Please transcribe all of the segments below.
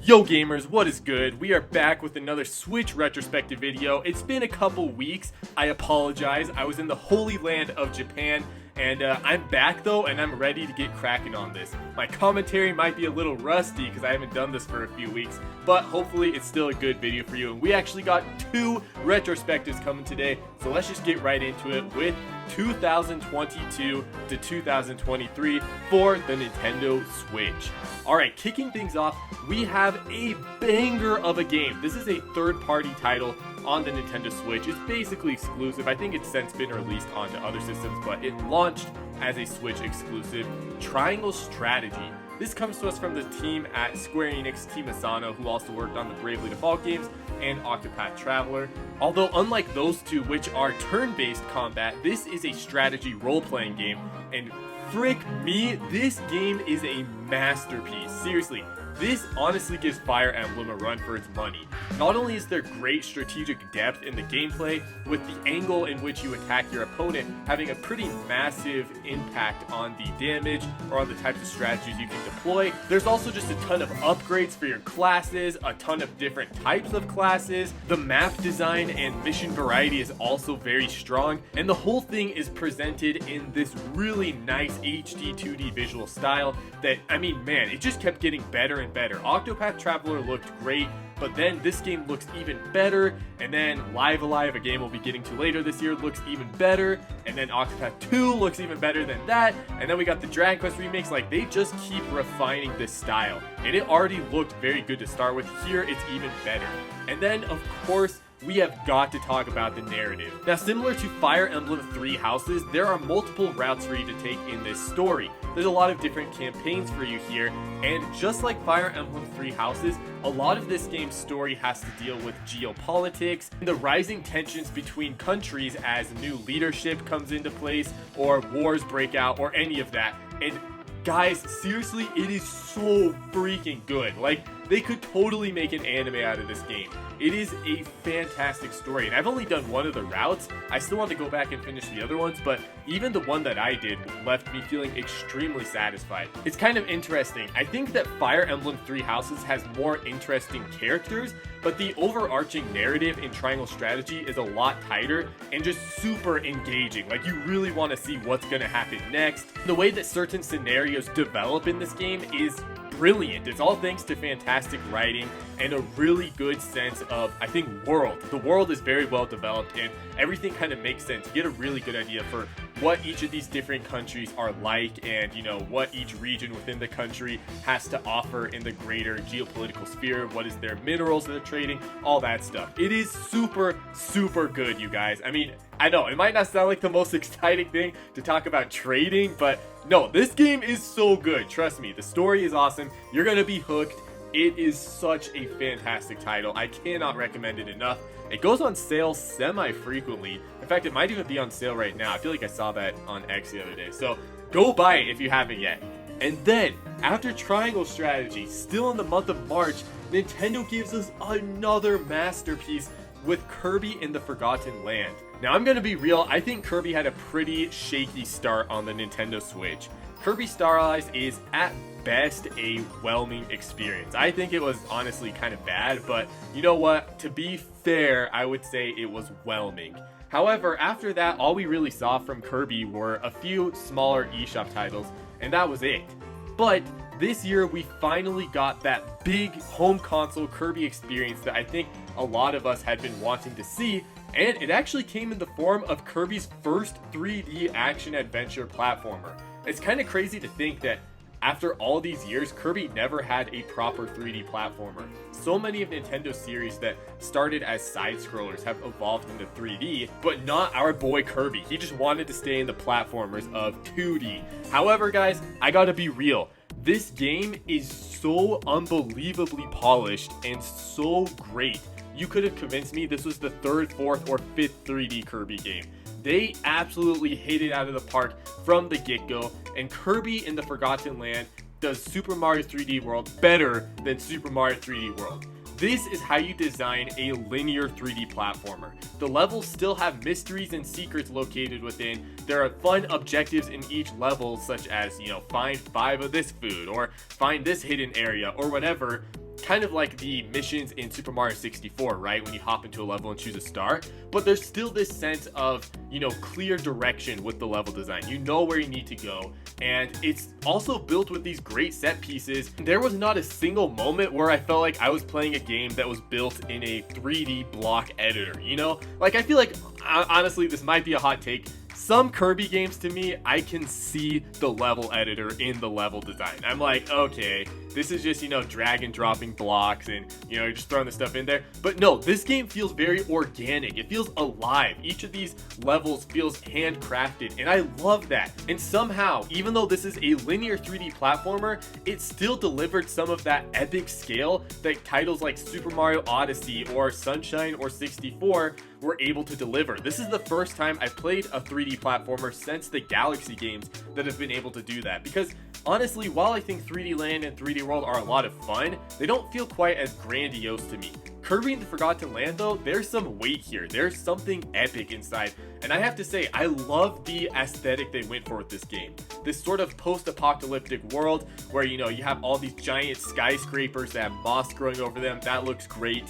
Yo gamers, what is good? We are back with another Switch retrospective video. It's been a couple weeks. I apologize. I was in the holy land of Japan, and I'm back though, and I'm ready to get cracking on this. My commentary might be a little rusty because I haven't done this for a few weeks, but hopefully it's still a good video for you. And we actually got two retrospectives coming today, so let's just get right into it with 2022 to 2023 for the Nintendo Switch. Alright, kicking things off, we have a banger of a game. This is a third-party title on the Nintendo Switch. It's basically exclusive. I think it's since been released onto other systems, but it launched as a Switch exclusive. Triangle Strategy. This comes to us from the team at Square Enix, Team Asano, who also worked on the Bravely Default games and Octopath Traveler. Although unlike those two, which are turn-based combat, this is a strategy role-playing game, and frick me, this game is a masterpiece. Seriously, this honestly gives Fire Emblem a run for its money. Not only is there great strategic depth in the gameplay, with the angle in which you attack your opponent having a pretty massive impact on the damage or on the types of strategies you can deploy, there's also just a ton of upgrades for your classes, a ton of different types of classes. The map design and mission variety is also very strong, and the whole thing is presented in this really nice HD 2D visual style that, I mean, man, it just kept getting better and better. Octopath Traveler looked great, but then this game looks even better, and then Live Alive, a game we'll be getting to later this year, looks even better, and then Octopath 2 looks even better than that, and then we got the Dragon Quest remakes. Like, they just keep refining this style, and it already looked very good to start with. Here, it's even better. And then, of course, we have got to talk about the narrative. Now, similar to Fire Emblem Three Houses, there are multiple routes for you to take in this story. There's a lot of different campaigns for you here, and just like Fire Emblem Three Houses, a lot of this game's story has to deal with geopolitics and the rising tensions between countries as new leadership comes into place, or wars break out, or any of that. And guys, seriously, it is so freaking good. Like, they could totally make an anime out of this game. It is a fantastic story, and I've only done one of the routes. I still want to go back and finish the other ones, but even the one that I did left me feeling extremely satisfied. It's kind of interesting. I think that Fire Emblem Three Houses has more interesting characters, but the overarching narrative in Triangle Strategy is a lot tighter and just super engaging. Like, you really want to see what's going to happen next. The way that certain scenarios develop in this game is brilliant. It's all thanks to fantastic writing and a really good sense of, I think, world. The world is very well developed, and everything kind of makes sense. You get a really good idea for what each of these different countries are like, and, you know, what each region within the country has to offer in the greater geopolitical sphere. What is their minerals that they're trading, all that stuff. It is super, super good, you guys. I mean, I know it might not sound like the most exciting thing to talk about trading, but no, this game is so good. Trust me, the story is awesome. You're gonna be hooked. It is such a fantastic title. I cannot recommend it enough. It goes on sale semi-frequently. In fact, it might even be on sale right now. I feel like I saw that on X the other day. So go buy it if you haven't yet. And then, after Triangle Strategy, still in the month of March, Nintendo gives us another masterpiece with Kirby in the Forgotten Land. Now, I'm gonna be real, I think Kirby had a pretty shaky start on the Nintendo Switch. Kirby Star Allies is, at best, a whelming experience. I think it was honestly kind of bad, but you know what? To be fair, I would say it was whelming. However, after that, all we really saw from Kirby were a few smaller eShop titles, and that was it. But this year, we finally got that big home console Kirby experience that I think a lot of us had been wanting to see, and it actually came in the form of Kirby's first 3D action-adventure platformer. It's kind of crazy to think that after all these years, Kirby never had a proper 3D platformer. So many of Nintendo's series that started as side-scrollers have evolved into 3D, but not our boy Kirby. He just wanted to stay in the platformers of 2D. However, guys, I gotta be real. This game is so unbelievably polished and so great. You could have convinced me this was the third, fourth, or fifth 3D Kirby game. They absolutely hit it out of the park from the get-go, and Kirby in the Forgotten Land does Super Mario 3D World better than Super Mario 3D World. This is how you design a linear 3D platformer. The levels still have mysteries and secrets located within. There are fun objectives in each level, such as, find 5 of this food, or find this hidden area, or whatever. kind of like the missions in Super Mario 64, right? When you hop into a level and choose a star, but there's still this sense of, you know, clear direction with the level design. You know where you need to go, and it's also built with these great set pieces. There was not a single moment where I felt like I was playing a game that was built in a 3D block editor, you know? Like, I feel like, honestly, this might be a hot take. Some Kirby games, to me, I can see the level editor in the level design. I'm like, okay, this is just, you know, drag and dropping blocks and, you know, you're just throwing the stuff in there. But no, this game feels very organic. It feels alive. Each of these levels feels handcrafted, and I love that. And somehow, even though this is a linear 3D platformer, it still delivered some of that epic scale that titles like Super Mario Odyssey or Sunshine or 64 were able to deliver. This is the first time I've played a 3D platformer since the Galaxy games that have been able to do that, because honestly, while I think 3D Land and 3D World are a lot of fun, they don't feel quite as grandiose to me. Kirby and the Forgotten Land though, there's some weight here. There's something epic inside, and I have to say, I love the aesthetic they went for with this game. This sort of post-apocalyptic world where, you know, you have all these giant skyscrapers that have moss growing over them. That looks great.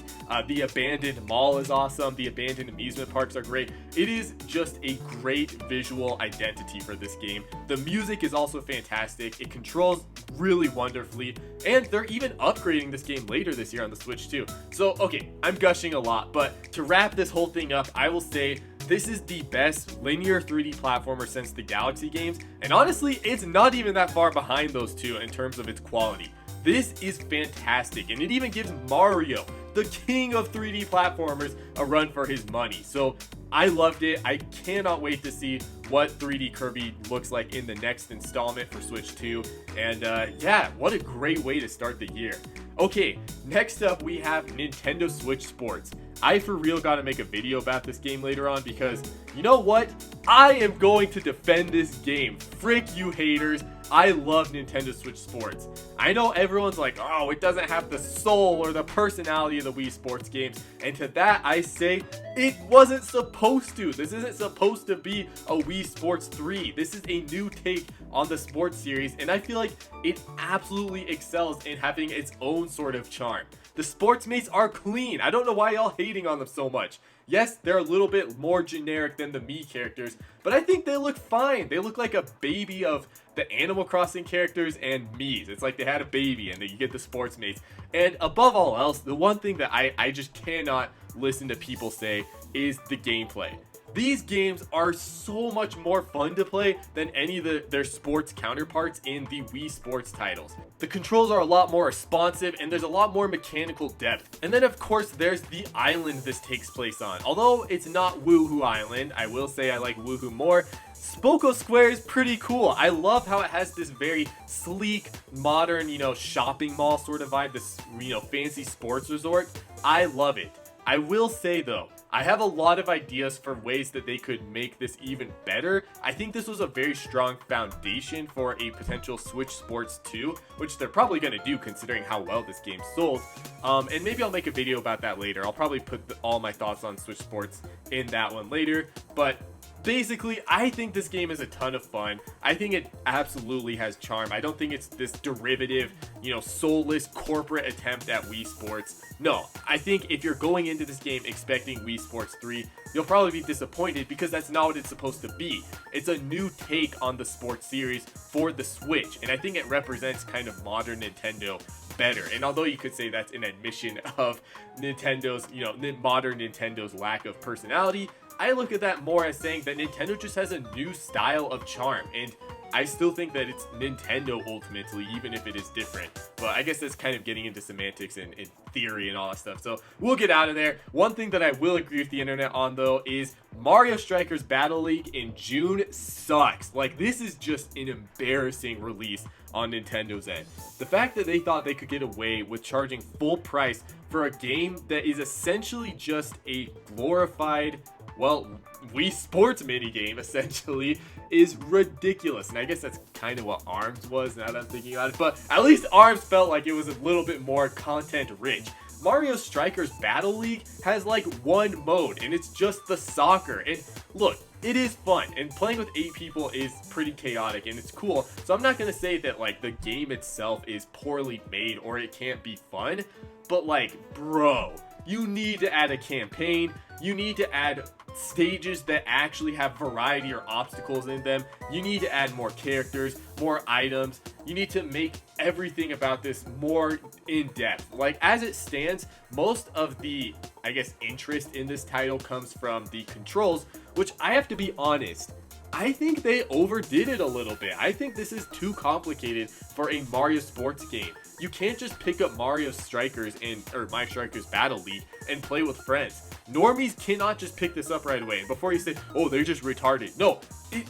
The abandoned mall is awesome. The abandoned amusement parks are great. It is just a great visual identity for this game. The music is also fantastic. It controls really wonderfully, and they're even upgrading this game later this year on the Switch too. So, okay, I'm gushing a lot, but to wrap this whole thing up, I will say this is the best linear 3D platformer since the Galaxy games, and honestly, it's not even that far behind those two in terms of its quality. This is fantastic, and it even gives Mario, the king of 3D platformers, a run for his money. So I loved it. I cannot wait to see what 3D Kirby looks like in the next installment for Switch 2. And yeah, what a great way to start the year. Okay, next up we have Nintendo Switch Sports. I for real gotta make a video about this game later on, because you know what? I am going to defend this game. Frick you haters. I love Nintendo Switch Sports. I know everyone's like, oh, it doesn't have the soul or the personality of the Wii Sports games. And to that I say, it wasn't supposed to. This isn't supposed to be a Wii Sports 3. This is a new take on the sports series, and I feel like it absolutely excels in having its own sort of charm. The sports mates are clean. I don't know why y'all hating on them so much. Yes, they're a little bit more generic than the Mii characters, but I think they look fine. They look like a baby of the Animal Crossing characters and Mii's. It's like they had a baby and then you get the sports mates. And above all else, the one thing that I just cannot listen to people say is the gameplay. These games are so much more fun to play than any of their sports counterparts in the Wii Sports titles. The controls are a lot more responsive, and there's a lot more mechanical depth. And then of course there's the island this takes place on. Although it's not Woohoo Island, I will say I like Woohoo more. Spoko Square is pretty cool. I love how it has this very sleek, modern, you know, shopping mall sort of vibe, this, you know, fancy sports resort. I love it. I will say though, I have a lot of ideas for ways that they could make this even better. I think this was a very strong foundation for a potential Switch Sports 2, which they're probably going to do considering how well this game sold. And maybe I'll make a video about that later. I'll probably put all my thoughts on Switch Sports in that one later. But basically, I think this game is a ton of fun. I think it absolutely has charm. I don't think it's this derivative, you know, soulless corporate attempt at Wii Sports. No, I think if you're going into this game expecting Wii Sports 3, you'll probably be disappointed because that's not what it's supposed to be. It's a new take on the sports series for the Switch, and I think it represents kind of modern Nintendo better. And although you could say that's an admission of Nintendo's, you know, modern Nintendo's lack of personality, I look at that more as saying that Nintendo just has a new style of charm, and I still think that it's Nintendo ultimately, even if it is different. But I guess that's kind of getting into semantics and theory and all that stuff, so we'll get out of there. One thing that I will agree with the internet on though is Mario Strikers Battle League in June sucks. Like, this is just an embarrassing release on Nintendo's end. The fact that they thought they could get away with charging full price for a game that is essentially just a glorified, well, Wii Sports minigame essentially, is ridiculous. And I guess that's kind of what ARMS was now that I'm thinking about it, but at least ARMS felt like it was a little bit more content rich. Mario Strikers Battle League has like one mode, and it's just the soccer. And look, it is fun, and playing with 8 people is pretty chaotic, and it's cool. So I'm not gonna say that like the game itself is poorly made or it can't be fun, but like, bro, you need to add a campaign. You need to add stages that actually have variety or obstacles in them. You need to add more characters, more items. You need to make everything about this more in depth. Like, as it stands, most of the, I guess, interest in this title comes from the controls, which I have to be honest, I think they overdid it a little bit. I think this is too complicated for a Mario sports game. You can't just pick up Mario Strikers or Mario Strikers Battle League and play with friends. Normies cannot just pick this up right away. And before you say, oh, they're just retarded. No, it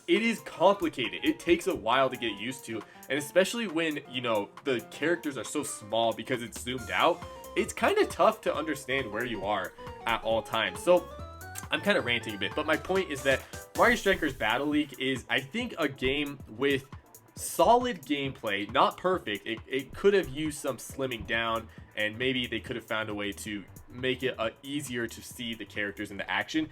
is complicated. It takes a while to get used to. And especially when, you know, the characters are so small because it's zoomed out, it's kind of tough to understand where you are at all times. So I'm kind of ranting a bit, but my point is that Mario Strikers Battle League is, I think, a game with solid gameplay, not perfect. It could have used some slimming down, and maybe they could have found a way to make it easier to see the characters in the action.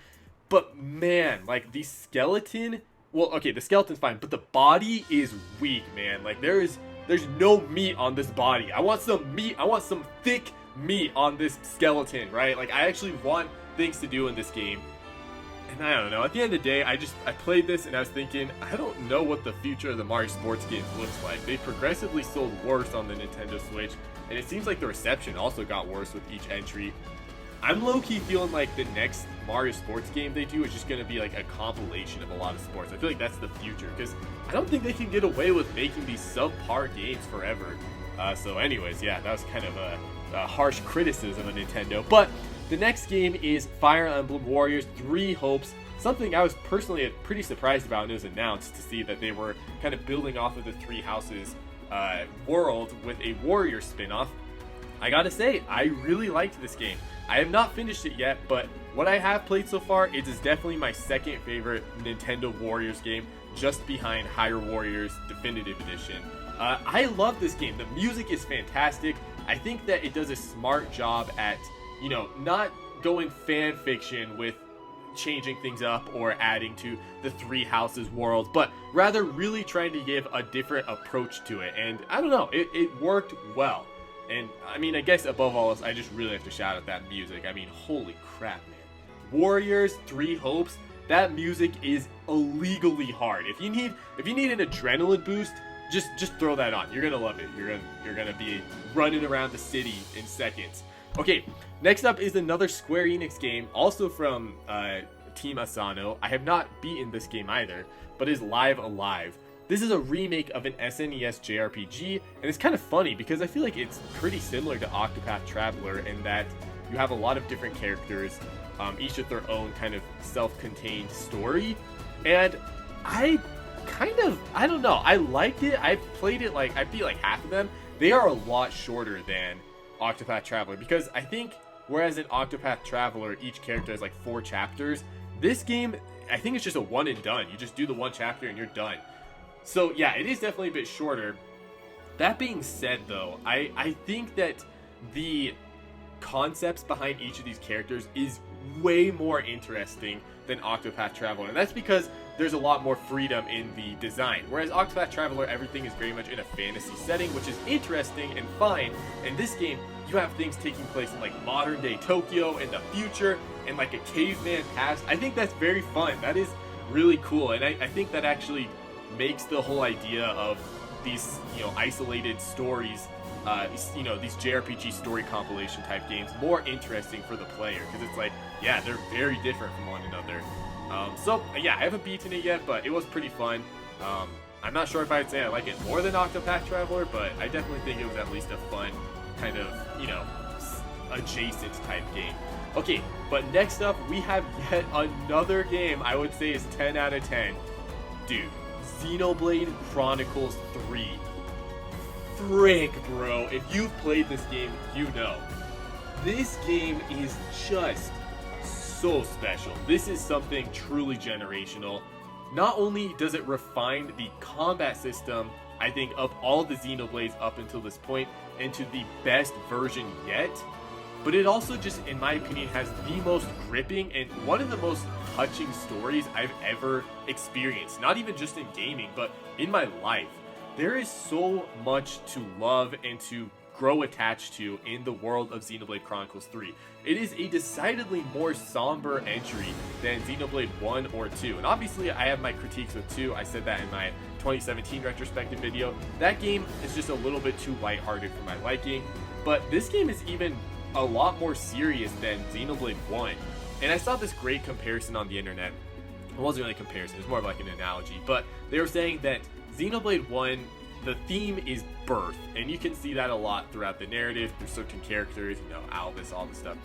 But man, like the skeleton, well, okay, the skeleton's fine, but the body is weak, man. Like there's no meat on this body. I want some meat. I want some thick meat on this skeleton, right? Like I actually want things to do in this game. And I don't know, at the end of the day, I played this and I was thinking, I don't know what the future of the Mario sports games looks like. They progressively sold worse on the Nintendo Switch, and it seems like the reception also got worse with each entry. I'm low-key feeling like the next Mario sports game they do is just going to be like a compilation of a lot of sports. I feel like that's the future, because I don't think they can get away with making these subpar games forever. So anyways, yeah, that was kind of a harsh criticism of Nintendo. But the next game is Fire Emblem Warriors 3 Hopes, something I was personally pretty surprised about when it was announced, to see that they were kind of building off of the Three Houses world with a Warrior spin-off. I gotta say, I really liked this game. I have not finished it yet, but what I have played so far, it is definitely my second favorite Nintendo Warriors game, just behind Hyrule Warriors Definitive Edition. I love this game. The music is fantastic. I think that it does a smart job at, you know, not going fan fiction with changing things up or adding to the Three Houses world, but rather really trying to give a different approach to it. And I don't know, it worked well. And I mean, I guess above all else, I just really have to shout out that music. I mean, holy crap, man. Warriors 3 Hopes, that music is illegally hard. If you need an adrenaline boost, just throw that on. You're gonna love it. You're gonna be running around the city in seconds. Okay, next up is another Square Enix game, also from Team Asano. I have not beaten this game either, but is Live Alive. This is a remake of an SNES JRPG, and it's kind of funny because I feel like it's pretty similar to Octopath Traveler in that you have a lot of different characters, each with their own kind of self-contained story. And I don't know, I liked it. I've played it, like, I beat like half of them. They are a lot shorter than Octopath Traveler, because I think whereas in Octopath Traveler each character has like 4 chapters, this game, I think it's just a one and done. You just do the one chapter and you're done. So yeah, it is definitely a bit shorter. That being said though, I think that the concepts behind each of these characters is way more interesting than Octopath Traveler, and that's because there's a lot more freedom in the design. Whereas Octopath Traveler, everything is very much in a fantasy setting, which is interesting and fine. In this game, you have things taking place in like modern day Tokyo in the future and like a caveman past. I think that's very fun. That is really cool, and I think that actually makes the whole idea of these, you know, isolated stories, you know, these JRPG story compilation type games more interesting for the player, because it's like, yeah, they're very different from one another. So yeah, I haven't beaten it yet, but it was pretty fun. I'm not sure if I'd say I like it more than Octopath Traveler, but I definitely think it was at least a fun kind of, you know, adjacent type game. Okay, but next up we have yet another game I would say is 10 out of 10. Dude, Xenoblade Chronicles 3. Frick, bro. If you've played this game, you know. This game is just so special. This is something truly generational. Not only does it refine the combat system I think, of all the Xenoblades up until this point, into the best version yet. But it also just, in my opinion, has the most gripping and one of the most touching stories I've ever experienced. Not even just in gaming, but in my life. There is so much to love and to grow attached to in the world of Xenoblade Chronicles 3. It is a decidedly more somber entry than Xenoblade 1 or 2. And obviously I have my critiques of 2. I said that in my 2017 retrospective video. That game is just a little bit too lighthearted for my liking. But this game is even a lot more serious than Xenoblade 1. And I saw this great comparison on the internet. It wasn't really a comparison, it was more of like an analogy. But they were saying that Xenoblade 1, the theme is birth, and you can see that a lot throughout the narrative, through certain characters, you know, Albus, all this stuff.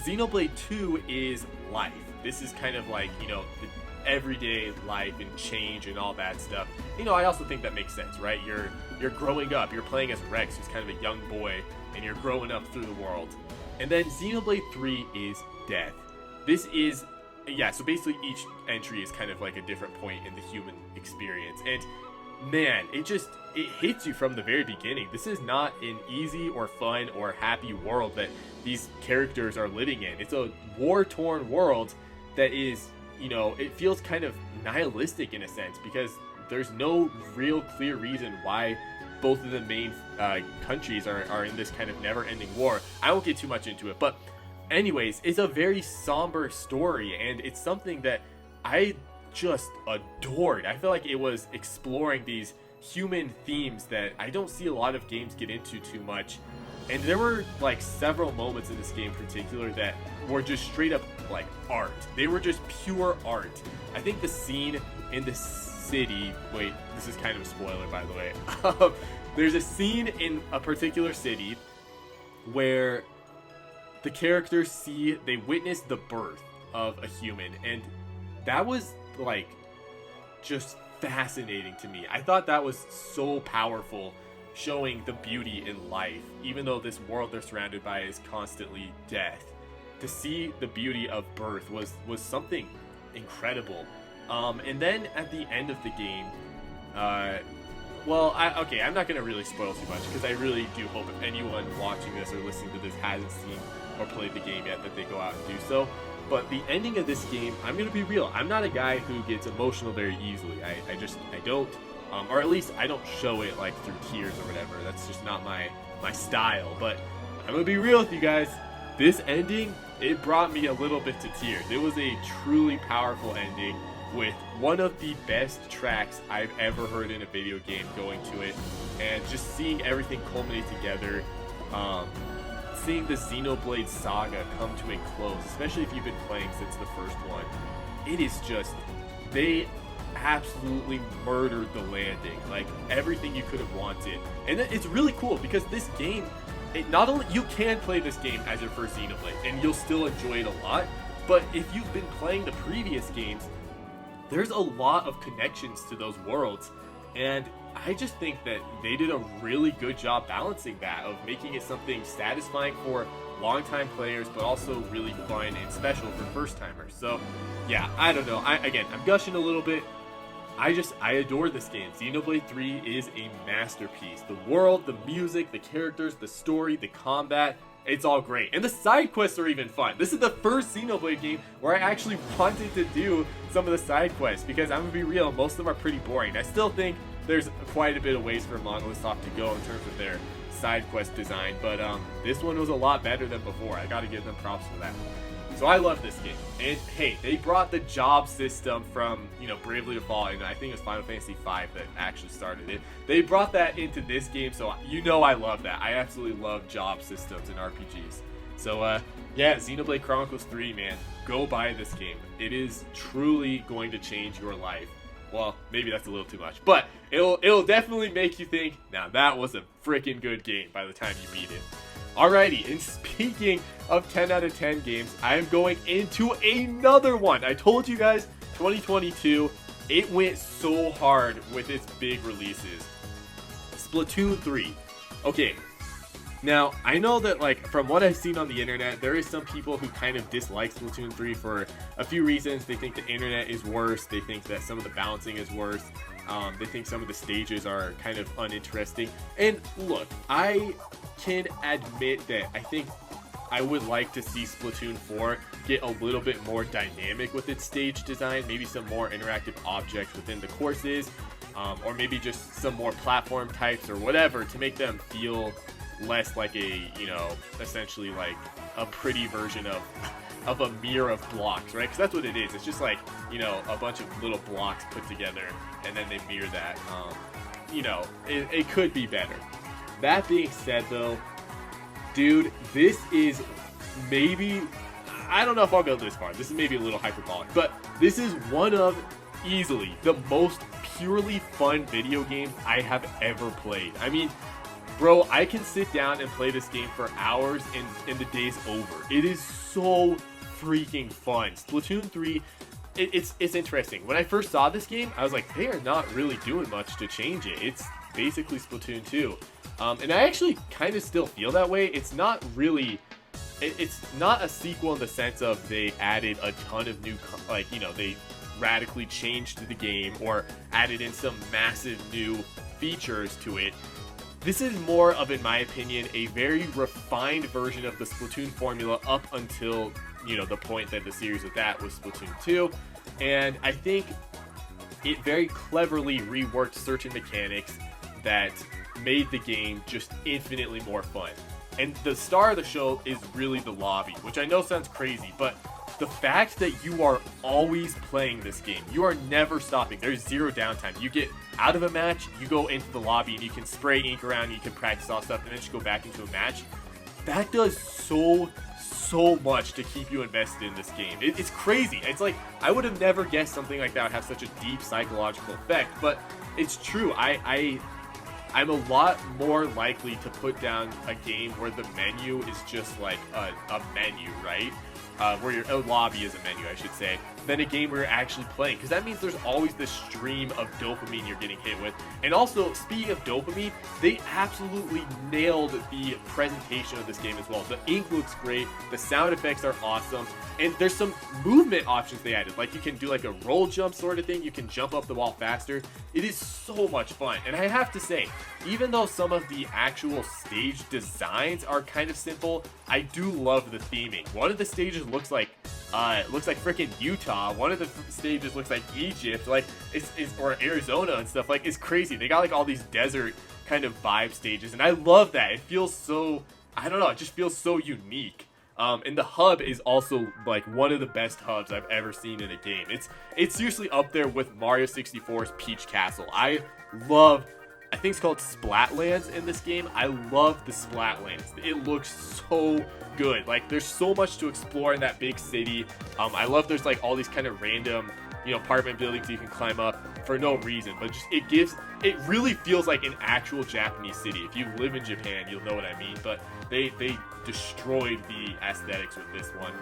Xenoblade 2 is life. This is kind of like, you know, the everyday life and change and all that stuff. You know, I also think that makes sense, right? You're growing up, you're playing as Rex, who's kind of a young boy, and you're growing up through the world. And then Xenoblade 3 is death. This is, yeah, so basically each entry is kind of like a different point in the human experience. And man, it hits you from the very beginning. This is not an easy or fun or happy world that these characters are living in. It's a war-torn world that is, you know, it feels kind of nihilistic in a sense, because there's no real clear reason why both of the main countries are in this kind of never-ending war. I won't get too much into it, but anyways, it's a very somber story, and it's something that I just adored. I feel like it was exploring these human themes that I don't see a lot of games get into too much. And there were like several moments in this game in particular that were just straight up like art. They were just pure art. I think the scene in the city, wait, this is kind of a spoiler by the way. There's a scene in a particular city where the characters they witness the birth of a human, and that was like just fascinating to me. I thought that was so powerful, showing the beauty in life, even though this world they're surrounded by is constantly death. To see the beauty of birth was something incredible. And then at the end of the game, okay, I'm not going to really spoil too much, because I really do hope if anyone watching this or listening to this hasn't seen or played the game yet, that they go out and do so. But the ending of this game, I'm going to be real, I'm not a guy who gets emotional very easily. I don't, or at least I don't show it like through tears or whatever. That's just not my style. But I'm going to be real with you guys. This ending, it brought me a little bit to tears. It was a truly powerful ending with one of the best tracks I've ever heard in a video game going to it. And just seeing everything culminate together, seeing the Xenoblade saga come to a close, especially if you've been playing since the first one, it is just, they absolutely murdered the landing, like everything you could have wanted. And it's really cool because this game, not only you can play this game as your first Xenoblade and you'll still enjoy it a lot, but if you've been playing the previous games, there's a lot of connections to those worlds, and I just think that they did a really good job balancing that, of making it something satisfying for longtime players, but also really fun and special for first-timers. So, yeah, I don't know. I'm gushing a little bit. I adore this game. Xenoblade 3 is a masterpiece. The world, the music, the characters, the story, the combat, it's all great. And the side quests are even fun. This is the first Xenoblade game where I actually wanted to do some of the side quests, because I'm gonna be real, most of them are pretty boring. I still think there's quite a bit of ways for Monolith Soft to go in terms of their side quest design, but this one was a lot better than before. I gotta give them props for that. So I love this game. And hey, they brought the job system from, you know, Bravely Default, and I think it was Final Fantasy V that actually started it. They brought that into this game, so you know I love that. I absolutely love job systems in RPGs. So yeah, Xenoblade Chronicles 3, man, go buy this game. It is truly going to change your life. Well, maybe that's a little too much, but it'll definitely make you think, now that was a freaking good game by the time you beat it. Alrighty, and speaking of 10 out of 10 games, I am going into another one. I told you guys, 2022, it went so hard with its big releases. Splatoon 3. Okay, Now, I know that, like, from what I've seen on the internet, there is some people who kind of dislike Splatoon 3 for a few reasons. They think the internet is worse. They think that some of the balancing is worse. They think some of the stages are kind of uninteresting. And look, I can admit that I think I would like to see Splatoon 4 get a little bit more dynamic with its stage design, maybe some more interactive objects within the courses, or maybe just some more platform types or whatever to make them feel less like a, you know, essentially like a pretty version of a mirror of blocks, right? Because that's what it is. It's just like, you know, a bunch of little blocks put together and then they mirror that. You know, it could be better. That being said, though, dude, this is maybe, I don't know if I'll go this far. This is maybe a little hyperbolic, but this is one of easily the most purely fun video games I have ever played. I mean, bro, I can sit down and play this game for hours and the day's over. It is so freaking fun. Splatoon 3, it's interesting. When I first saw this game, I was like, they are not really doing much to change it. It's basically Splatoon 2. And I actually kind of still feel that way. It's not really, it's not a sequel in the sense of they added a ton of new, like, you know, they radically changed the game or added in some massive new features to it. This is more of, in my opinion, a very refined version of the Splatoon formula up until, you know, the point that the series was at was Splatoon 2. And I think it very cleverly reworked certain mechanics that made the game just infinitely more fun. And the star of the show is really the lobby, which I know sounds crazy, but the fact that you are always playing this game, you are never stopping. There's zero downtime. You get out of a match, you go into the lobby and you can spray ink around, you can practice all stuff, and then just go back into a match. That does so much to keep you invested in this game. It's crazy. It's like, I would have never guessed something like that would have such a deep psychological effect, but it's true. I'm a lot more likely to put down a game where the menu is just like a menu, right? Where a lobby is a menu, I should say, than a game where you're actually playing. Because that means there's always this stream of dopamine you're getting hit with. And also, speaking of dopamine, they absolutely nailed the presentation of this game as well. The ink looks great, the sound effects are awesome, and there's some movement options they added. Like, you can do like a roll jump sort of thing, you can jump up the wall faster. It is so much fun. And I have to say, even though some of the actual stage designs are kind of simple, I do love the theming. One of the stages looks like freaking Utah. One of the stages looks like Egypt, like it's or Arizona and stuff. Like, it's crazy. They got like all these desert kind of vibe stages, and I love that. It feels so, I don't know, it just feels so unique. And the hub is also like one of the best hubs I've ever seen in a game. It's seriously up there with Mario 64's Peach Castle. I think it's called Splatlands in this game. I love the Splatlands. It looks so good. Like, there's so much to explore in that big city. I love there's like all these kind of random, you know, apartment buildings you can climb up for no reason, but just it really feels like an actual Japanese city. If you live in Japan, you'll know what I mean. But they destroyed the aesthetics with this one.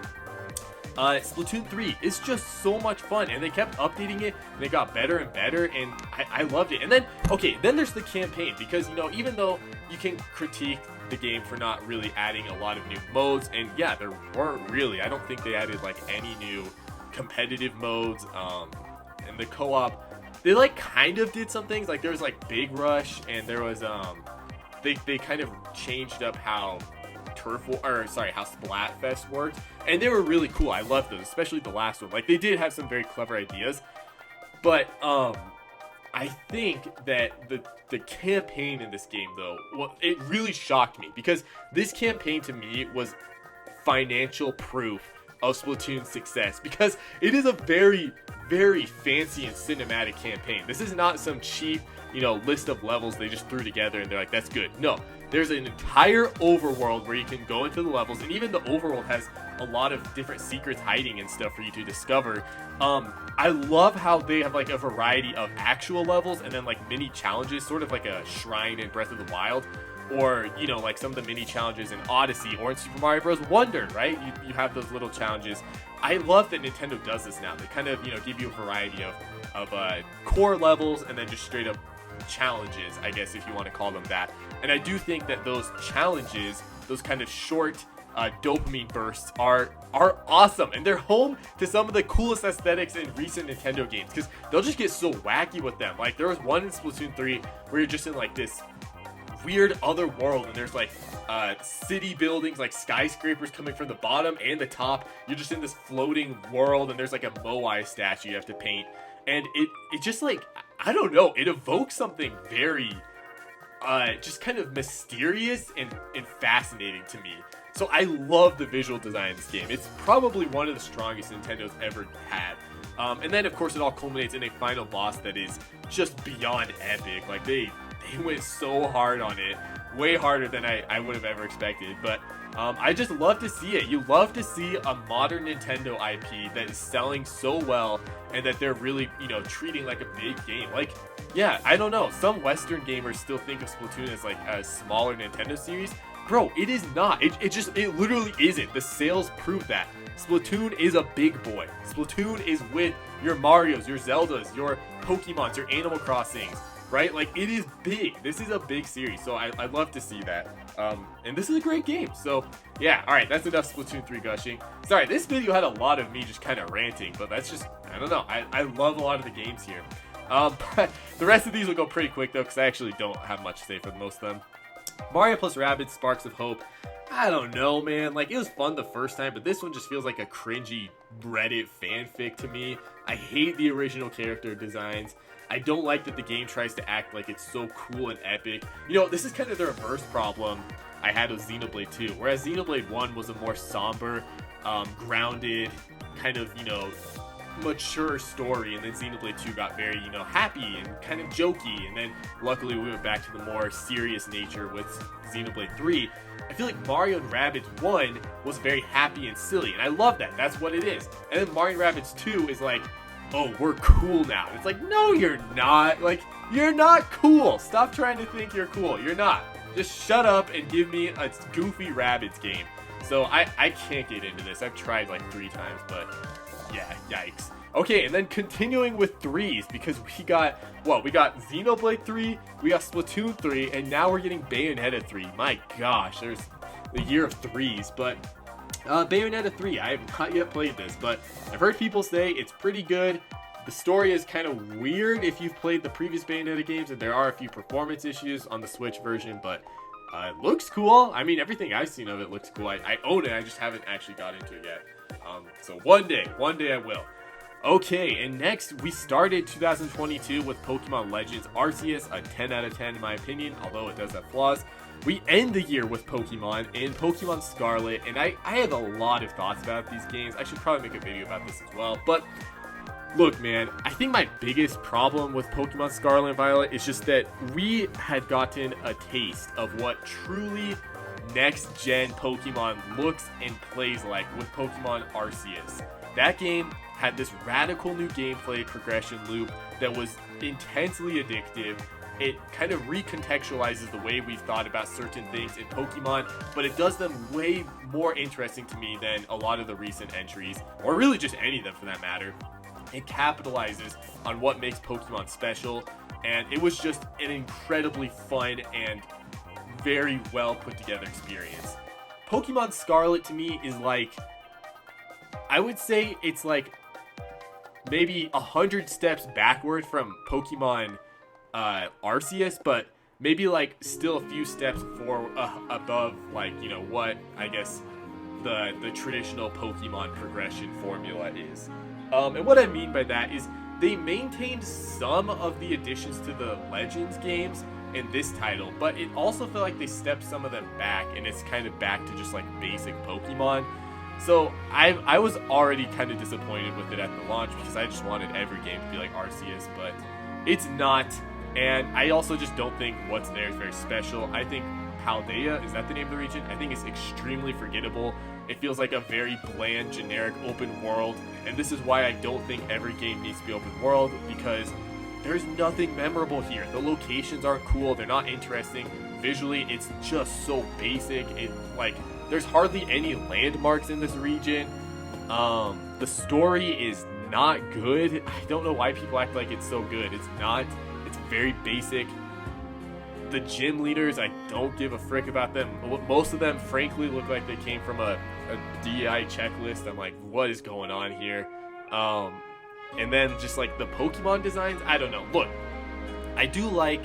Splatoon 3 is just so much fun, and they kept updating it, and it got better and better, and I loved it. And then, okay, then there's the campaign, because, you know, even though you can critique the game for not really adding a lot of new modes, and yeah, there weren't really, I don't think they added like any new competitive modes, and the co-op, they like kind of did some things. Like, there was like Big Rush, and there was they kind of changed up how how Splatfest worked, and they were really cool. I loved those, especially the last one. Like, they did have some very clever ideas, but I think that the campaign in this game, though, well, it really shocked me, because this campaign to me was financial proof of Splatoon's success, because it is a very, very fancy and cinematic campaign. This is not some cheap, you know, list of levels they just threw together and they're like, that's good. No, there's an entire overworld where you can go into the levels, and even the overworld has a lot of different secrets hiding and stuff for you to discover. I love how they have like a variety of actual levels and then like mini challenges, sort of like a shrine in Breath of the Wild, or, you know, like some of the mini challenges in Odyssey or in Super Mario Bros. Wonder, right? You have those little challenges. I love that Nintendo does this now. They kind of, you know, give you a variety of core levels and then just straight up challenges, I guess, if you want to call them that. And I do think that those challenges, those kind of short dopamine bursts are awesome, and they're home to some of the coolest aesthetics in recent Nintendo games, because they'll just get so wacky with them. Like, there was one in Splatoon 3 where you're just in like this weird other world, and there's like city buildings, like skyscrapers coming from the bottom and the top. You're just in this floating world, and there's like a Moai statue you have to paint, and it just, like, I don't know, it evokes something very just kind of mysterious and fascinating to me. So I love the visual design of this game. It's probably one of the strongest Nintendo's ever had. And then, of course, it all culminates in a final boss that is just beyond epic. Like, they went so hard on it. Way harder than I would have ever expected. But I just love to see it. You love to see a modern Nintendo IP that is selling so well, and that they're really, you know, treating like a big game. Like, yeah, I don't know. Some Western gamers still think of Splatoon as like a smaller Nintendo series. Bro, it is not. It literally isn't. The sales prove that. Splatoon is a big boy. Splatoon is with your Marios, your Zeldas, your Pokemons, your Animal Crossings, right? Like, it is big. This is a big series, so I love to see that. And this is a great game. So, yeah, alright, that's enough Splatoon 3 gushing. Sorry, this video had a lot of me just kind of ranting, but that's just, I don't know. I love a lot of the games here. But the rest of these will go pretty quick, though, because I actually don't have much to say for most of them. Mario plus Rabbids Sparks of Hope. I don't know, man. Like, it was fun the first time, but this one just feels like a cringy Reddit fanfic to me. I hate the original character designs. I don't like that the game tries to act like it's so cool and epic. You know, this is kind of the reverse problem I had with Xenoblade 2. Whereas Xenoblade 1 was a more somber, grounded, kind of, you know, mature story, and then Xenoblade 2 got very, you know, happy and kind of jokey, and then luckily we went back to the more serious nature with Xenoblade 3. I feel like Mario and Rabbids 1 was very happy and silly, and I love that. That's what it is. And then Mario and Rabbids 2 is like, oh, we're cool now. It's like, no, you're not. Like, you're not cool. Stop trying to think you're cool. You're not. Just shut up and give me a goofy Rabbids game. So I can't get into this. I've tried like 3 times, but yeah, yikes. Okay, and then continuing with 3s, because we got Xenoblade 3, we got Splatoon 3, and now we're getting Bayonetta 3. My gosh, there's the year of 3s, but Bayonetta 3, I have not yet played this, but I've heard people say it's pretty good. The story is kind of weird if you've played the previous Bayonetta games, and there are a few performance issues on the Switch version, but it looks cool. I mean, everything I've seen of it looks cool. I own it, I just haven't actually got into it yet. So one day I will. Okay, and next we started 2022 with Pokemon Legends Arceus, a 10 out of 10 in my opinion, although it does have flaws. We end the year with Pokemon and Pokemon Scarlet, and I have a lot of thoughts about these games. I should probably make a video about this as well, but look, man, I think my biggest problem with Pokemon Scarlet and Violet is just that we had gotten a taste of what truly next-gen Pokemon looks and plays like with Pokemon Arceus. That game had this radical new gameplay progression loop that was intensely addictive. It kind of recontextualizes the way we've thought about certain things in Pokemon, but it does them way more interesting to me than a lot of the recent entries, or really just any of them for that matter. It capitalizes on what makes Pokemon special, and it was just an incredibly fun and very well put together experience. Pokemon Scarlet to me is like, I would say it's like maybe 100 steps backward from Pokemon Arceus, but maybe like still a few steps above, like, you know, what I guess the traditional Pokemon progression formula is. And what I mean by that is they maintained some of the additions to the Legends games in this title, but it also felt like they stepped some of them back, and it's kind of back to just like basic Pokemon. So I was already kind of disappointed with it at the launch because I just wanted every game to be like Arceus, but it's not. And I also just don't think what's there is very special. I think Paldea, is that the name of the region? I think it's extremely forgettable. It feels like a very bland, generic open world, and this is why I don't think every game needs to be open world, because there's nothing memorable here. The locations aren't cool, they're not interesting. Visually, it's just so basic. There's hardly any landmarks in this region. The story is not good. I don't know why people act like it's so good. It's not. It's very basic. The gym leaders, I don't give a frick about them. Most of them, frankly, look like they came from a DEI checklist. I'm like, what is going on here? And then just like the Pokemon designs, I don't know. Look, I do like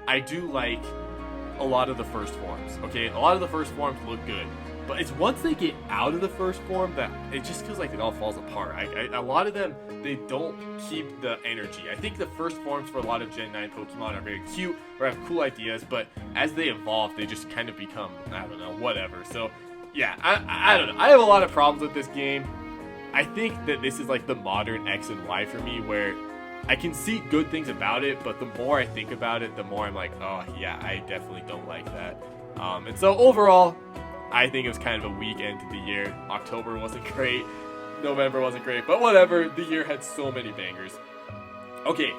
a lot of the first forms. Okay, a lot of the first forms look good, but it's once they get out of the first form that it just feels like it all falls apart. A lot of them, they don't keep the energy. I think the first forms for a lot of Gen 9 Pokemon are very cute or have cool ideas, but as they evolve, they just kind of become, I don't know, whatever. So yeah, I don't know. I have a lot of problems with this game. I think that this is like the modern X and Y for me, where I can see good things about it, but the more I think about it, the more I'm like, oh yeah, I definitely don't like that. And so overall, I think it was kind of a weak end to the year. October wasn't great. November wasn't great, but whatever. The year had so many bangers. Okay,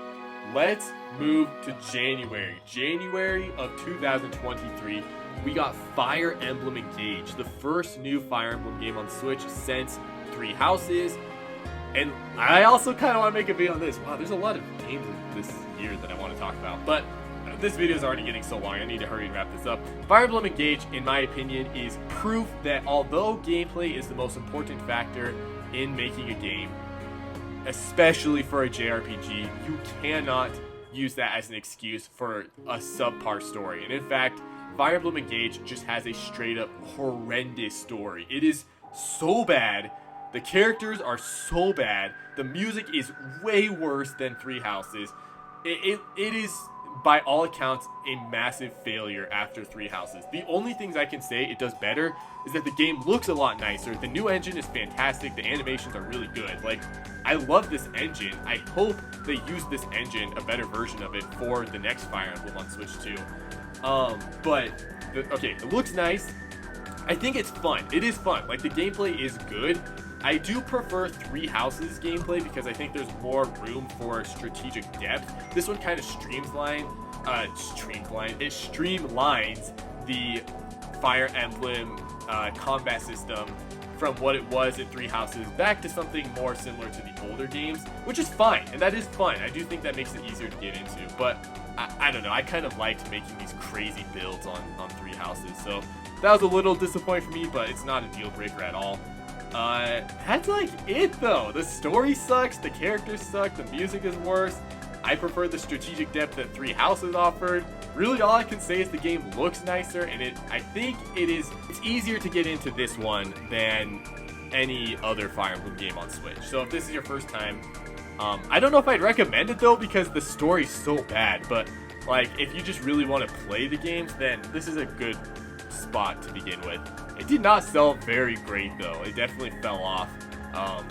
let's move to January. January of 2023, we got Fire Emblem Engage, the first new Fire Emblem game on Switch since Three Houses. And I also kind of want to make a video on this. Wow, there's a lot of games this year that I want to talk about, but this video is already getting so long, I need to hurry and wrap this up. Fire Emblem Engage, in my opinion, is proof that although gameplay is the most important factor in making a game, especially for a JRPG, you cannot use that as an excuse for a subpar story. And in fact, Fire Emblem Engage just has a straight up horrendous story. It is so bad. The characters are so bad. The music is way worse than Three Houses. It is, by all accounts, a massive failure after Three Houses. The only things I can say it does better is that the game looks a lot nicer. The new engine is fantastic. The animations are really good. Like, I love this engine. I hope they use this engine, a better version of it, for the next Fire Emblem on Switch 2. Okay, it looks nice. I think it's fun. It is fun. Like, the gameplay is good. I do prefer Three Houses gameplay because I think there's more room for strategic depth. This one kind of streamlines the Fire Emblem combat system from what it was in Three Houses back to something more similar to the older games, which is fine, and that is fun. I do think that makes it easier to get into, but I don't know, I kind of liked making these crazy builds on Three Houses, so that was a little disappointing for me, but it's not a deal breaker at all. That's like it though. The story sucks, the characters suck, the music is worse. I prefer the strategic depth that Three Houses offered. Really all I can say is the game looks nicer, and I think it's easier to get into this one than any other Fire Emblem game on Switch. So if this is your first time, I don't know if I'd recommend it though, because the story's so bad, but like if you just really want to play the games, then this is a good spot to begin with. It did not sell very great though. It definitely fell off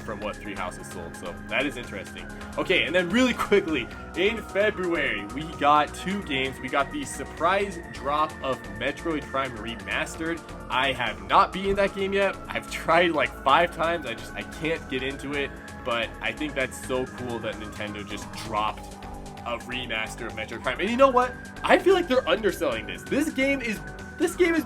from what Three Houses sold, so that is interesting. Okay, and then really quickly, in February, we got two games. We got the surprise drop of Metroid Prime Remastered. I have not beaten that game yet. I've tried like 5 times. I can't get into it, but I think that's so cool that Nintendo just dropped a remaster of Metroid Prime. And you know what? I feel like they're underselling this. This game is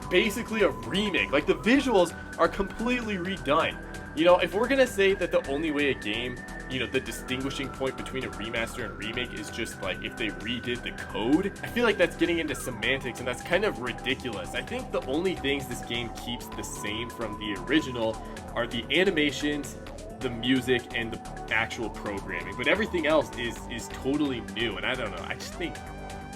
basically a remake. Like, the visuals are completely redone. You know, if we're gonna say that the only way a game, you know, the distinguishing point between a remaster and remake is just like if they redid the code, I feel like that's getting into semantics, and that's kind of ridiculous. I think the only things this game keeps the same from the original are the animations, the music, and the actual programming, but everything else is totally new. And I don't know, I just think,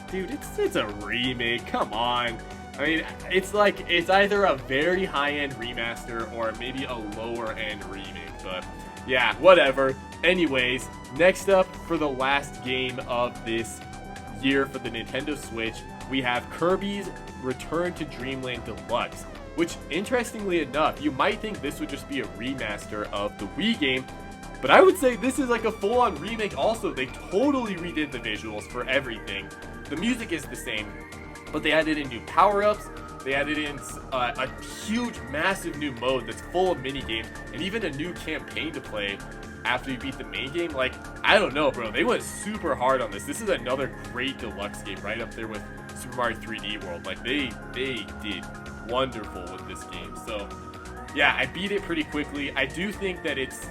dude, it's a remake. Come on. I mean, it's like, it's either a very high-end remaster or maybe a lower-end remake, but yeah, whatever. Anyways, next up for the last game of this year for the Nintendo Switch, we have Kirby's Return to Dreamland Deluxe, which, interestingly enough, you might think this would just be a remaster of the Wii game, but I would say this is like a full-on remake also. They totally redid the visuals for everything. The music is the same, but they added in new power-ups, they added in a huge, massive new mode that's full of mini-games, and even a new campaign to play after you beat the main game. Like, I don't know, bro. They went super hard on this. This is another great deluxe game, right up there with Super Mario 3D World. Like, they did wonderful with this game. So, yeah, I beat it pretty quickly. I do think that it's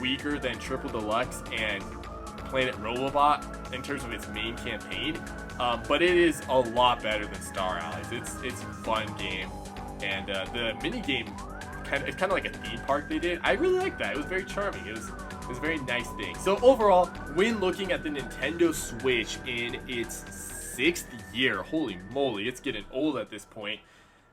weaker than Triple Deluxe, and Planet Robobot in terms of its main campaign, but it is a lot better than Star Allies. It's a fun game, and the mini game it's kind of like a theme park they did. I really like that. It was very charming. It was a very nice thing. So overall, when looking at the Nintendo Switch in its 6th year, holy moly, it's getting old at this point.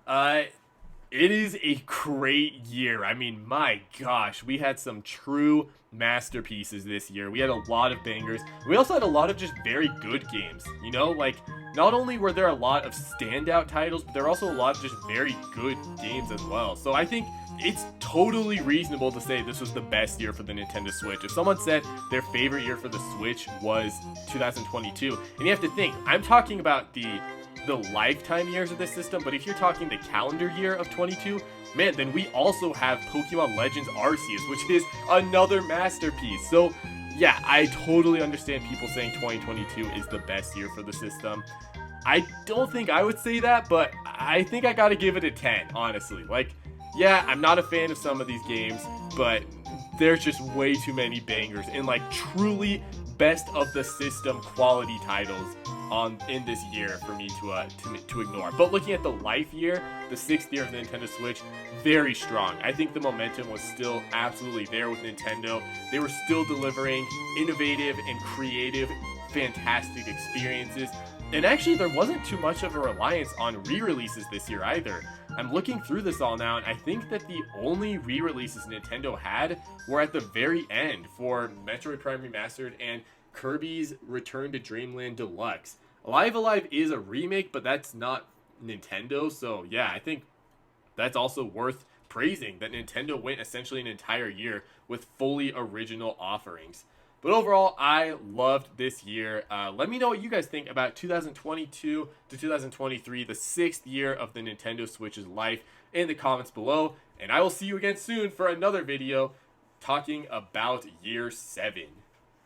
It is a great year. I mean, my gosh, we had some true masterpieces this year. We had a lot of bangers. We also had a lot of just very good games. You know, like, not only were there a lot of standout titles, but there were also a lot of just very good games as well. So I think it's totally reasonable to say this was the best year for the Nintendo Switch. If someone said their favorite year for the Switch was 2022, and you have to think, I'm talking about the lifetime years of this system, but if you're talking the calendar year of 22, man, then we also have Pokemon Legends Arceus, which is another masterpiece. So yeah, I totally understand people saying 2022 is the best year for the system. I don't think I would say that, but I think I gotta give it a 10, honestly. Like, yeah, I'm not a fan of some of these games, but there's just way too many bangers and like truly best of the system quality titles in this year for me to ignore. But looking at the life year, the 6th year of the Nintendo Switch, very strong. I think the momentum was still absolutely there with Nintendo. They were still delivering innovative and creative, fantastic experiences. And actually, there wasn't too much of a reliance on re-releases this year either. I'm looking through this all now, and I think that the only re-releases Nintendo had were at the very end for Metroid Prime Remastered and Kirby's Return to Dreamland Deluxe. Alive Alive is a remake, but that's not Nintendo, so yeah, I think that's also worth praising, that Nintendo went essentially an entire year with fully original offerings. But overall, I loved this year. Let me know what you guys think about 2022 to 2023, the 6th year of the Nintendo Switch's life, in the comments below. And I will see you again soon for another video talking about year 7.